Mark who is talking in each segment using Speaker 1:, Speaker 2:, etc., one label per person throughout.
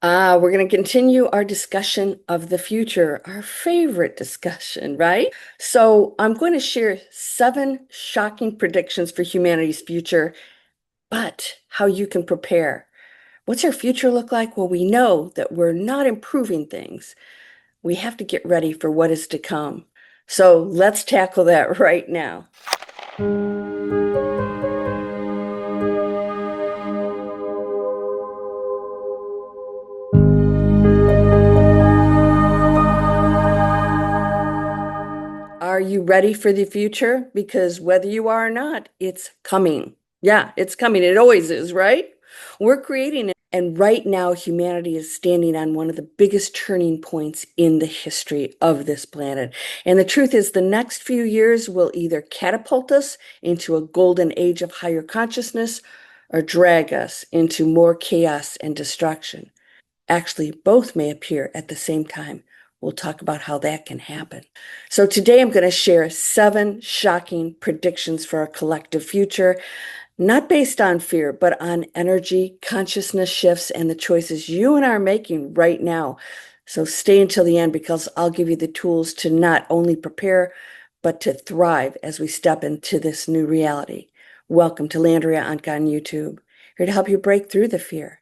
Speaker 1: We're going to continue our discussion of the future, our favorite discussion, right? So, I'm going to share 7 shocking predictions for humanity's future, but how you can prepare. What's our future look like? Well, we know that we're not improving things. We have to get ready for what is to come. So, let's tackle that right now. Are you ready for the future? Because whether you are or not, it's coming. Yeah, it's coming. It always is, right? We're creating it. And right now, humanity is standing on one of the biggest turning points in the history of this planet. And the truth is, the next few years will either catapult us into a golden age of higher consciousness or drag us into more chaos and destruction. Actually, both may appear at the same time. We'll talk about how that can happen. So today I'm going to share 7 shocking predictions for our collective future, not based on fear, but on energy, consciousness shifts, and the choices you and I are making right now. So stay until the end because I'll give you the tools to not only prepare, but to thrive as we step into this new reality. Welcome to Landria, Onkka on YouTube, here to help you break through the fear.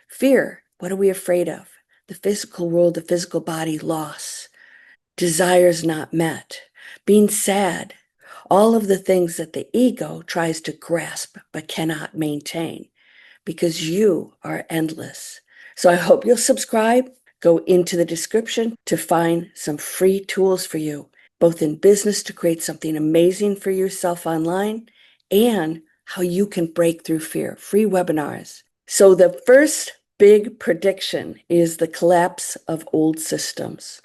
Speaker 1: Fear, what are we afraid of? The physical world, the physical body, loss, desires not met, being sad, all of the things that the ego tries to grasp but cannot maintain because you are endless. So I hope you'll subscribe, go into the description to find some free tools for you, both in business to create something amazing for yourself online and how you can break through fear, free webinars. So the first big prediction is the collapse of old systems.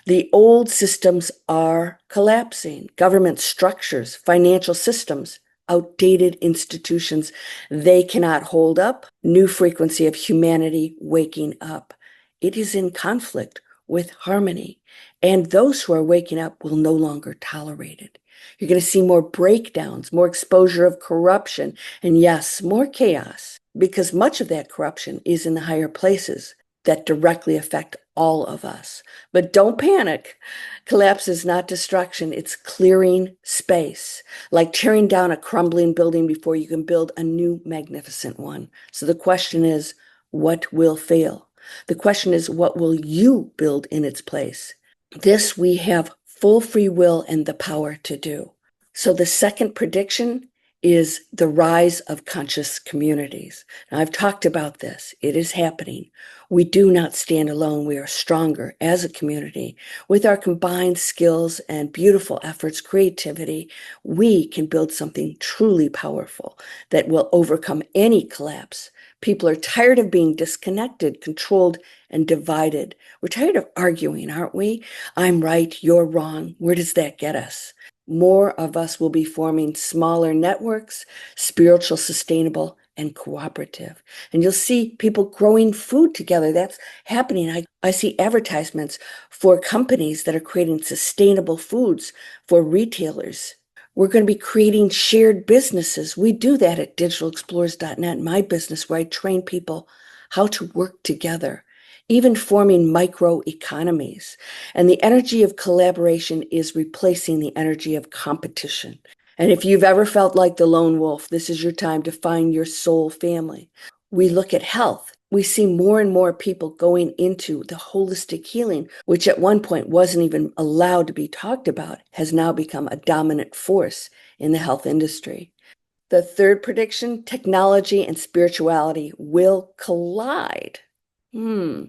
Speaker 1: The old systems are collapsing. Government structures, financial systems, outdated institutions, they cannot hold up. New frequency of humanity waking up. It is in conflict with harmony. And those who are waking up will no longer tolerate it. You're going to see more breakdowns, more exposure of corruption, and yes, more chaos, because much of that corruption is in the higher places that directly affect all of us. But don't panic. Collapse is not destruction, it's clearing space, like tearing down a crumbling building before you can build a new magnificent one. So the question is, what will fail? The question is, what will you build in its place? This we have full free will and the power to do. So the second prediction is the rise of conscious communities. Now, I've talked about this. It is happening. We do not stand alone. We are stronger as a community. With our combined skills and beautiful efforts, creativity, we can build something truly powerful that will overcome any collapse. People are tired of being disconnected, controlled, and divided. We're tired of arguing, aren't we? I'm right, you're wrong. Where does that get us? More of us will be forming smaller networks, spiritual, sustainable, and cooperative. And you'll see people growing food together. That's happening. I see advertisements for companies that are creating sustainable foods for retailers. We're going to be creating shared businesses. We do that at digitalexplorers.net, my business, where I train people how to work together, even forming micro economies. And the energy of collaboration is replacing the energy of competition. And if you've ever felt like the lone wolf, this is your time to find your soul family. We look at health. We see more and more people going into the holistic healing, which at one point wasn't even allowed to be talked about, has now become a dominant force in the health industry. The third prediction, technology and spirituality will collide.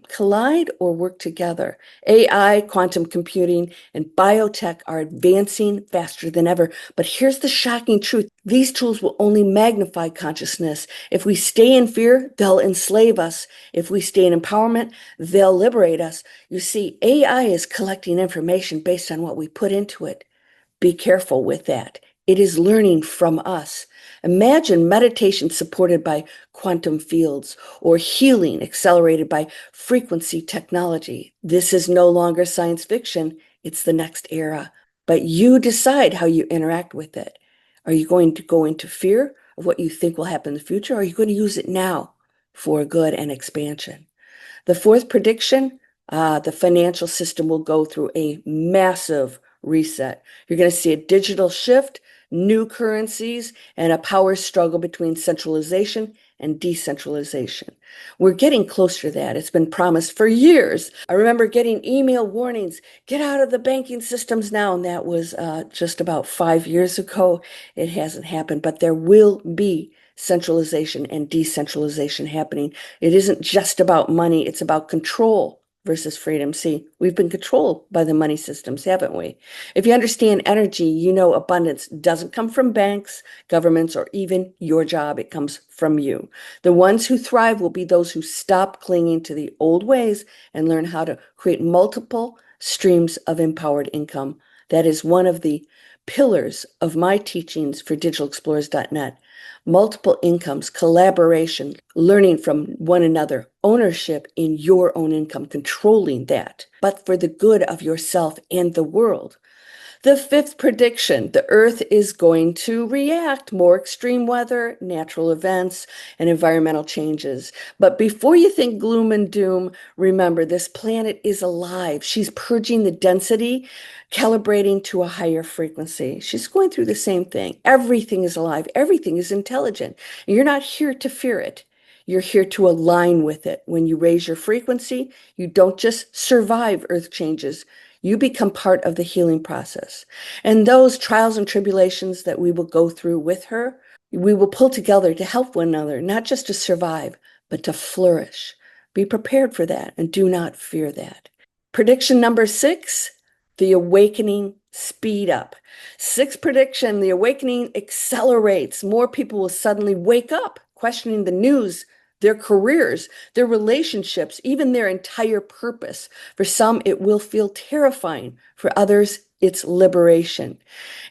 Speaker 1: Collide or work together. AI, quantum computing, and biotech are advancing faster than ever. But here's the shocking truth. These tools will only magnify consciousness. If we stay in fear, they'll enslave us. If we stay in empowerment, they'll liberate us. You see, AI is collecting information based on what we put into it. Be careful with that. It is learning from us. Imagine meditation supported by quantum fields or healing accelerated by frequency technology. This is no longer science fiction. It's the next era. But you decide how you interact with it. Are you going to go into fear of what you think will happen in the future? Or are you going to use it now for good and expansion? The fourth prediction, the financial system will go through a massive reset. You're going to see a digital shift, new currencies, and a power struggle between centralization and decentralization. We're getting closer to that. It's been promised for years. I remember getting email warnings, get out of the banking systems now. And that was just about 5 years ago. It hasn't happened, but there will be centralization and decentralization happening. It isn't just about money, it's about control versus freedom. See, we've been controlled by the money systems, haven't we? If you understand energy, you know abundance doesn't come from banks, governments, or even your job. It comes from you. The ones who thrive will be those who stop clinging to the old ways and learn how to create multiple streams of empowered income. That is one of the pillars of my teachings for digitalexplorers.net. Multiple incomes, collaboration, learning from one another, ownership in your own income, controlling that, but for the good of yourself and the world. The fifth prediction, the Earth is going to react more extreme weather, natural events, and environmental changes. But before you think gloom and doom, remember this planet is alive. She's purging the density, calibrating to a higher frequency. She's going through the same thing. Everything is alive. Everything is intelligent. You're not here to fear it. You're here to align with it. When you raise your frequency, you don't just survive Earth changes. You become part of the healing process. And those trials and tribulations that we will go through with her, we will pull together to help one another, not just to survive, but to flourish. Be prepared for that and do not fear that. Prediction number 6, the awakening speed up. Sixth prediction, the awakening accelerates. More people will suddenly wake up, questioning the news, their careers, their relationships, even their entire purpose. For some, it will feel terrifying. For others, it's liberation.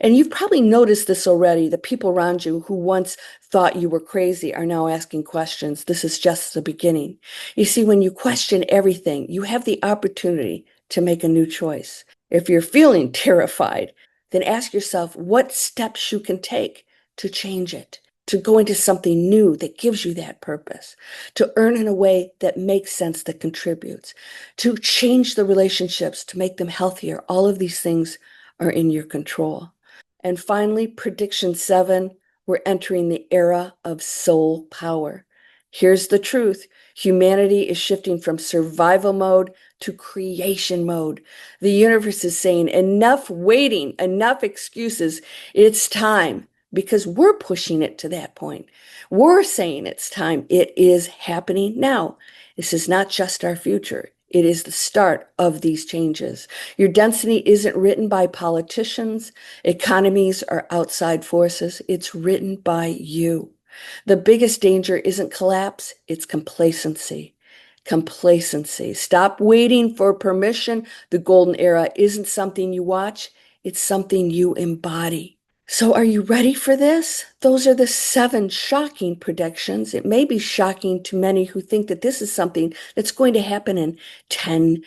Speaker 1: And you've probably noticed this already. The people around you who once thought you were crazy are now asking questions. This is just the beginning. You see, when you question everything, you have the opportunity to make a new choice. If you're feeling terrified, then ask yourself what steps you can take to change it, to go into something new that gives you that purpose, to earn in a way that makes sense, that contributes, to change the relationships, to make them healthier. All of these things are in your control. And finally, prediction 7, we're entering the era of soul power. Here's the truth. Humanity is shifting from survival mode to creation mode. The universe is saying, enough waiting, enough excuses. It's time. Because we're pushing it to that point. We're saying it's time. It is happening now. This is not just our future. It is the start of these changes. Your destiny isn't written by politicians, economies, or outside forces. It's written by you. The biggest danger isn't collapse, it's complacency. Complacency. Stop waiting for permission. The golden era isn't something you watch, it's something you embody. So are you ready for this? Those are the 7 shocking predictions. It may be shocking to many who think that this is something that's going to happen in 10,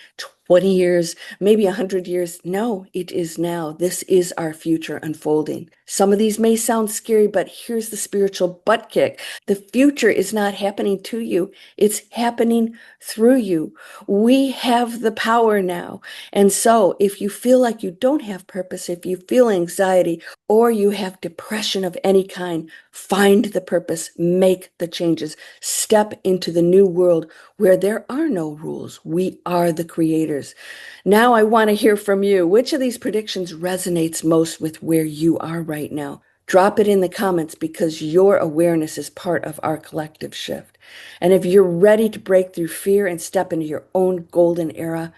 Speaker 1: 20 years, maybe 100 years. No, it is now. This is our future unfolding. Some of these may sound scary, but here's the spiritual butt kick. The future is not happening to you. It's happening through you. We have the power now. And so if you feel like you don't have purpose, if you feel anxiety, or you have depression of any kind, find the purpose, make the changes, step into the new world where there are no rules. We are the creators. Now I want to hear from you. Which of these predictions resonates most with where you are right now? Drop it in the comments because your awareness is part of our collective shift. And if you're ready to break through fear and step into your own golden era,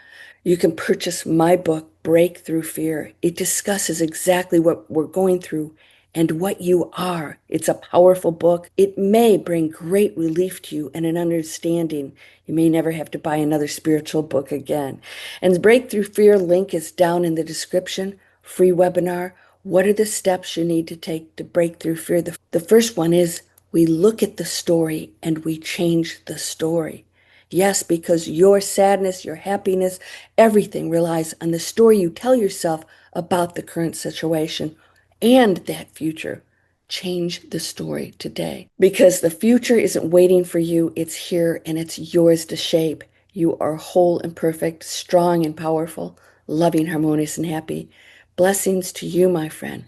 Speaker 1: you can purchase my book, Break Through Fear. It discusses exactly what we're going through and what you are. It's a powerful book. It may bring great relief to you and an understanding. You may never have to buy another spiritual book again. And the Break Through Fear link is down in the description. Free webinar. What are the steps you need to take to break through fear? The first one is we look at the story and we change the story. Yes, because your sadness, your happiness, everything relies on the story you tell yourself about the current situation and that future. Change the story today because the future isn't waiting for you. It's here and it's yours to shape. You are whole and perfect, strong and powerful, loving, harmonious, and happy. Blessings to you, my friend.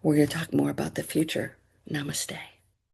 Speaker 1: We're going to talk more about the future. Namaste.